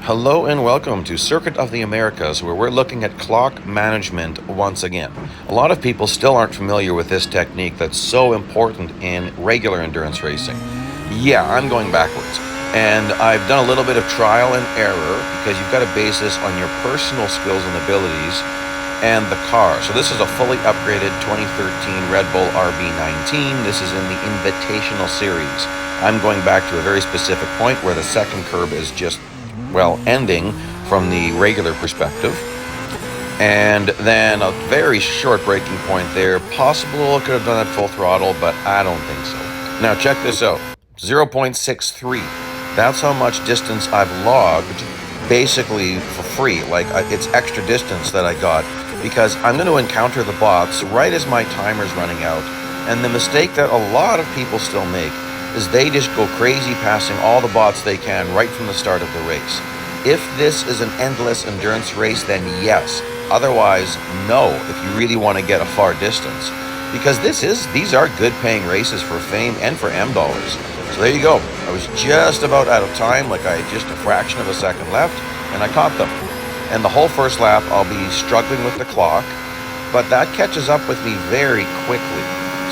Hello and welcome to Circuit of the Americas, where we're looking at clock management once again. A lot of people still aren't familiar with this technique that's so important in regular endurance racing. Yeah, I'm going backwards. And I've done a little bit of trial and error because you've got to base this on your personal skills and abilities and the car. So this is a fully upgraded 2013 Red Bull RB19. This is in the Invitational Series. I'm going back to a very specific point where the second curb is just ending from the regular perspective. And then a very short braking point there. Possible I could have done it full throttle, but I don't think so. Now check this out. 0.63. That's how much distance I've logged basically for free. Like it's extra distance that I got because I'm going to encounter the bots right as my timer's running out. And the mistake that a lot of people still make is they just go crazy passing all the bots they can right from the start of the race. If this is an endless endurance race, then yes. Otherwise, no, if you really want to get a far distance. Because these are good paying races for fame and for M dollars. So there you go. I was just about out of time, like I had just a fraction of a second left, and I caught them. And the whole first lap, I'll be struggling with the clock, but that catches up with me very quickly.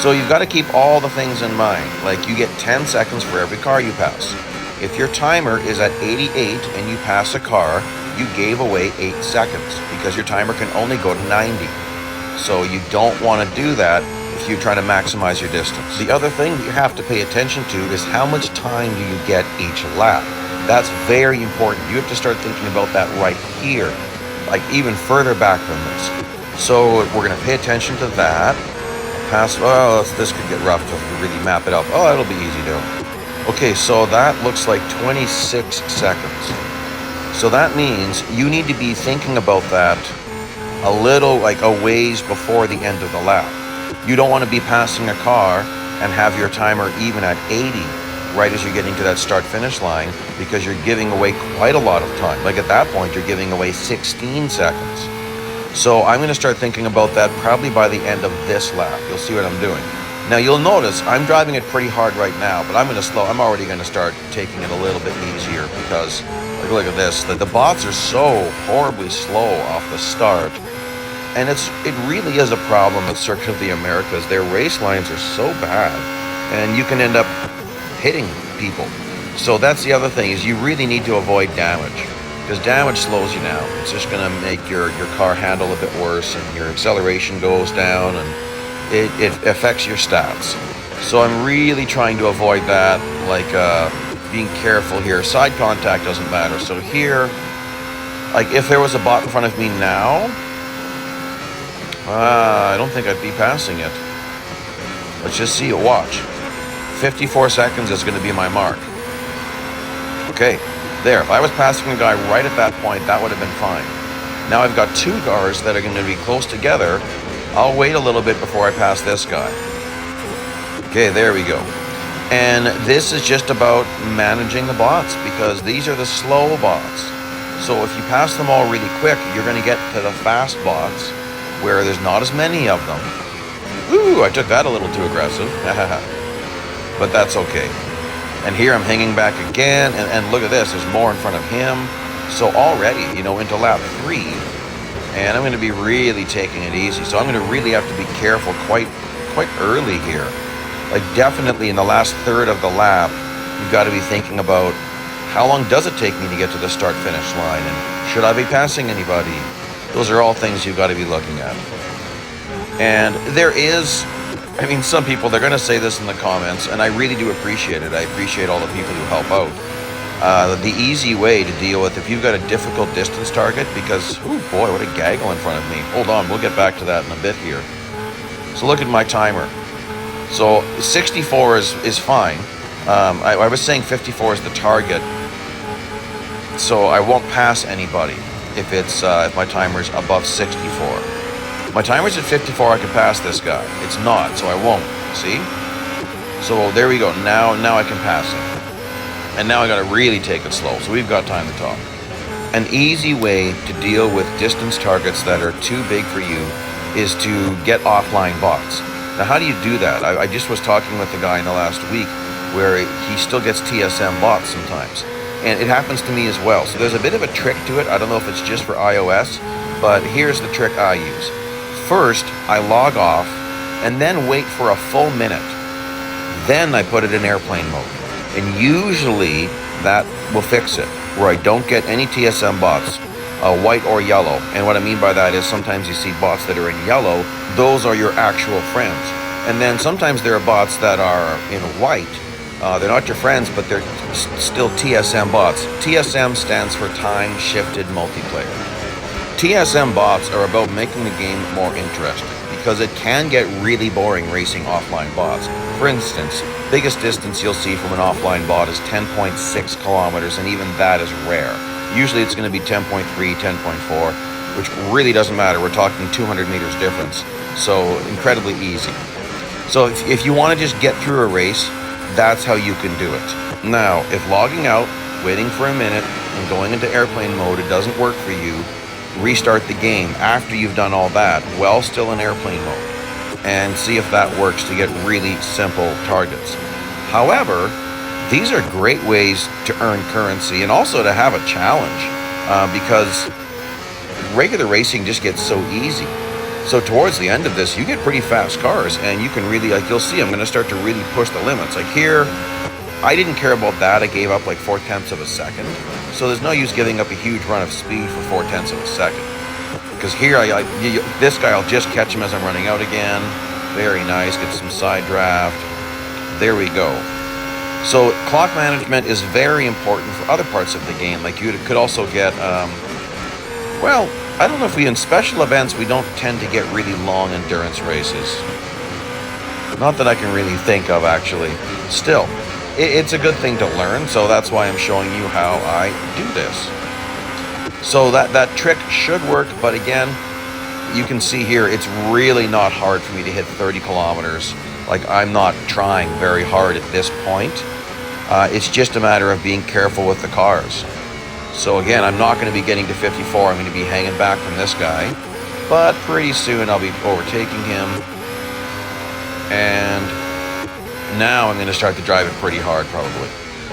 So you've got to keep all the things in mind. Like you get 10 seconds for every car you pass. If your timer is at 88 and you pass a car, you gave away 8 seconds because your timer can only go to 90. So you don't want to do that if you're trying to maximize your distance. The other thing that you have to pay attention to is how much time do you get each lap. That's very important. You have to start thinking about that right here, like even further back than this. So we're going to pay attention to that. This could get rough to really map it up. Oh, it'll be easy to. Okay, so that looks like 26 seconds. So that means you need to be thinking about that a little, like a ways before the end of the lap. You don't want to be passing a car and have your timer even at 80 right as you're getting to that start-finish line because you're giving away quite a lot of time. Like at that point, you're giving away 16 seconds. So I'm going to start thinking about that probably by the end of this lap. You'll see what I'm doing. Now you'll notice I'm driving it pretty hard right now, but I'm already going to start taking it a little bit easier because look at this. The bots are so horribly slow off the start. And it really is a problem with Circuit of the Americas. Their race lines are so bad and you can end up hitting people. So that's the other thing is you really need to avoid damage. Because damage slows you down. It's just going to make your car handle a bit worse and your acceleration goes down and it affects your stats. So I'm really trying to avoid that, like being careful here. Side contact doesn't matter. So here, like if there was a bot in front of me now, I don't think I'd be passing it. Let's just see it. Watch. 54 seconds is going to be my mark. Okay. There, if I was passing a guy right at that point, that would have been fine. Now I've got 2 cars that are going to be close together. I'll wait a little bit before I pass this guy. Okay, there we go. And this is just about managing the bots because these are the slow bots. So if you pass them all really quick, you're going to get to the fast bots where there's not as many of them. Ooh, I took that a little too aggressive. But that's okay. And here I'm hanging back again, and look at this, there's more in front of him. So already, into lap 3, and I'm going to be really taking it easy. So I'm going to really have to be careful quite early here. Like definitely in the last third of the lap, you've got to be thinking about how long does it take me to get to the start-finish line, and should I be passing anybody? Those are all things you've got to be looking at. And there is... some people, they're going to say this in the comments, and I really do appreciate it. I appreciate all the people who help out. The easy way to deal with if you've got a difficult distance target, because, oh boy, what a gaggle in front of me. Hold on, we'll get back to that in a bit here. So look at my timer. So 64 is fine. I was saying 54 is the target, so I won't pass anybody if my timer's above 64. My timer's at 54, I can pass this guy. It's not, so I won't. See? So there we go. Now I can pass him. And now I gotta really take it slow, so we've got time to talk. An easy way to deal with distance targets that are too big for you is to get offline bots. Now how do you do that? I just was talking with the guy in the last week where he still gets TSM bots sometimes. And it happens to me as well. So there's a bit of a trick to it. I don't know if it's just for iOS, but here's the trick I use. First, I log off and then wait for a full minute. Then I put it in airplane mode. And usually that will fix it, where I don't get any TSM bots, white or yellow. And what I mean by that is sometimes you see bots that are in yellow. Those are your actual friends. And then sometimes there are bots that are in white. They're not your friends, but they're still TSM bots. TSM stands for Time Shifted Multiplayer. TSM bots are about making the game more interesting because it can get really boring racing offline bots. For instance, biggest distance you'll see from an offline bot is 10.6 kilometers, and even that is rare. Usually it's going to be 10.3, 10.4, which really doesn't matter. We're talking 200 meters difference, so incredibly easy. So if you want to just get through a race, that's how you can do it. Now, if logging out, waiting for a minute, and going into airplane mode, it doesn't work for you, restart the game after you've done all that, while still in airplane mode, and see if that works to get really simple targets. However, these are great ways to earn currency and also to have a challenge, because regular racing just gets so easy. So towards the end of this, you get pretty fast cars, and you can really, like, you'll see I'm going to start to really push the limits. Like here, I didn't care about that. I gave up like 0.4 of a second. So there's no use giving up a huge run of speed for 0.4 of a second. Because here, this guy, I'll just catch him as I'm running out again. Very nice. Get some side draft. There we go. So clock management is very important for other parts of the game. Like you could also get, well, I don't know if in special events, we don't tend to get really long endurance races. Not that I can really think of, actually. Still, it's a good thing to learn, so that's why I'm showing you how I do this. So that trick should work, but again, you can see here, it's really not hard for me to hit 30 kilometers. Like, I'm not trying very hard at this point. It's just a matter of being careful with the cars. So again, I'm not going to be getting to 54. I'm going to be hanging back from this guy. But pretty soon I'll be overtaking him. And now I'm going to start to drive it pretty hard, probably.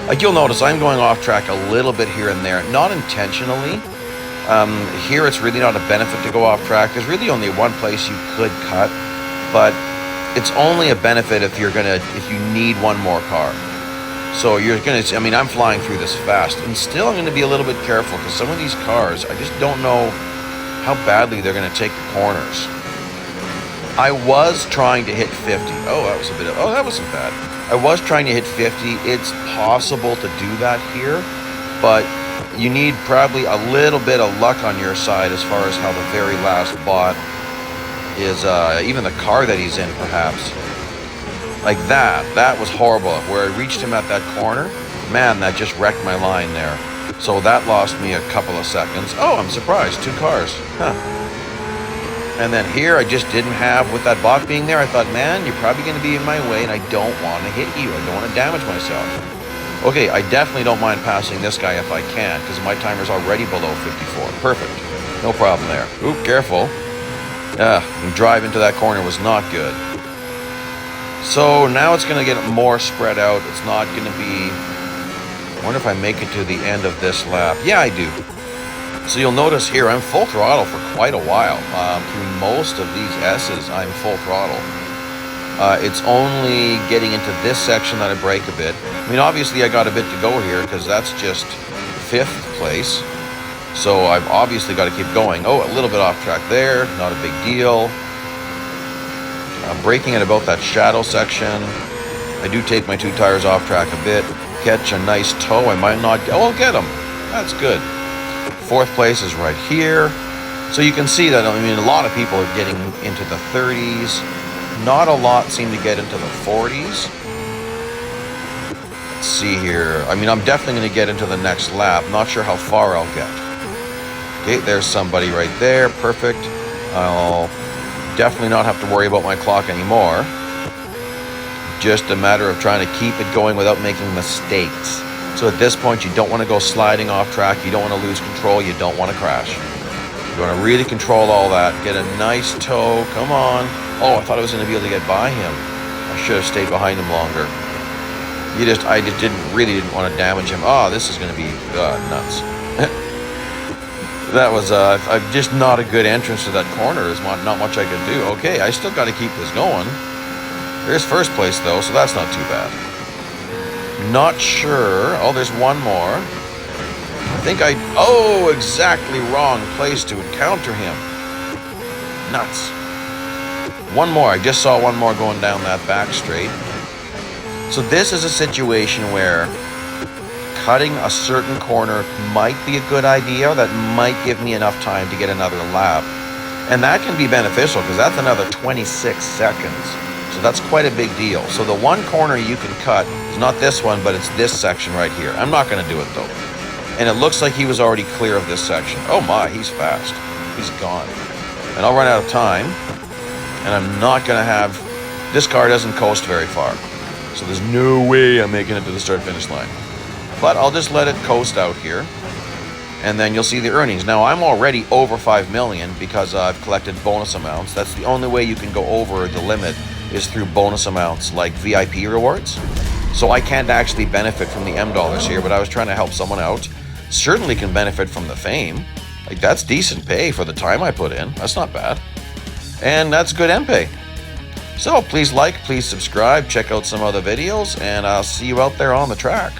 Like you'll notice, I'm going off track a little bit here and there. Not intentionally. Here it's really not a benefit to go off track. There's really only one place you could cut. But it's only a benefit if you need one more car. So you're going to, I'm flying through this fast, and still I'm going to be a little bit careful because some of these cars, I just don't know how badly they're going to take the corners. I was trying to hit 50. That wasn't bad. I was trying to hit 50. It's possible to do that here, but you need probably a little bit of luck on your side as far as how the very last bot is, even the car that he's in, perhaps. Like that was horrible. Where I reached him at that corner, man, that just wrecked my line there. So that lost me a couple of seconds. Oh, I'm surprised, 2 cars. Huh. And then here, I just didn't have, with that bot being there, I thought, man, you're probably going to be in my way, and I don't want to hit you. I don't want to damage myself. Okay, I definitely don't mind passing this guy if I can, because my timer's already below 54. Perfect. No problem there. Oop, careful. Drive into that corner was not good. So now it's going to get more spread out. It's not going to be... I wonder if I make it to the end of this lap. Yeah, I do. So you'll notice here, I'm full throttle for quite a while. Through most of these S's, I'm full throttle. It's only getting into this section that I brake a bit. Obviously I got a bit to go here because that's just 5th place. So I've obviously got to keep going. Oh, a little bit off track there. Not a big deal. I'm braking at about that shadow section. I do take my 2 tires off track a bit. Catch a nice toe. I might not... Oh, I'll get them. That's good. 4th place is right here. So you can see that, a lot of people are getting into the 30s. Not a lot seem to get into the 40s. Let's see here. I'm definitely going to get into the next lap. Not sure how far I'll get. Okay, there's somebody right there. Perfect. I'll definitely not have to worry about my clock anymore. Just a matter of trying to keep it going without making mistakes. So at this point, you don't want to go sliding off track. You don't want to lose control. You don't want to crash. You want to really control all that. Get a nice toe. Come on. Oh, I thought I was going to be able to get by him. I should have stayed behind him longer. I just really didn't want to damage him. Oh, this is going to be nuts. That was just not a good entrance to that corner. There's not much I could do. Okay, I still got to keep this going. There's first place, though, so that's not too bad. Not sure. Oh, there's one more. I think exactly wrong place to encounter him. Nuts. One more. I just saw one more going down that back straight. So this is a situation where cutting a certain corner might be a good idea. That might give me enough time to get another lap. And that can be beneficial because that's another 26 seconds. So that's quite a big deal. So the one corner you can cut is not this one, but it's this section right here. I'm not going to do it though. And it looks like he was already clear of this section. Oh my, he's fast. He's gone. And I'll run out of time. And I'm not going to have... This car doesn't coast very far. So there's no way I'm making it to the start-finish line. But I'll just let it coast out here. And then you'll see the earnings. Now, I'm already over 5 million because I've collected bonus amounts. That's the only way you can go over the limit is through bonus amounts like VIP rewards. So I can't actually benefit from the M dollars here, but I was trying to help someone out. Certainly can benefit from the fame. Like, that's decent pay for the time I put in. That's not bad. And that's good M pay. So please like, please subscribe, check out some other videos, and I'll see you out there on the track.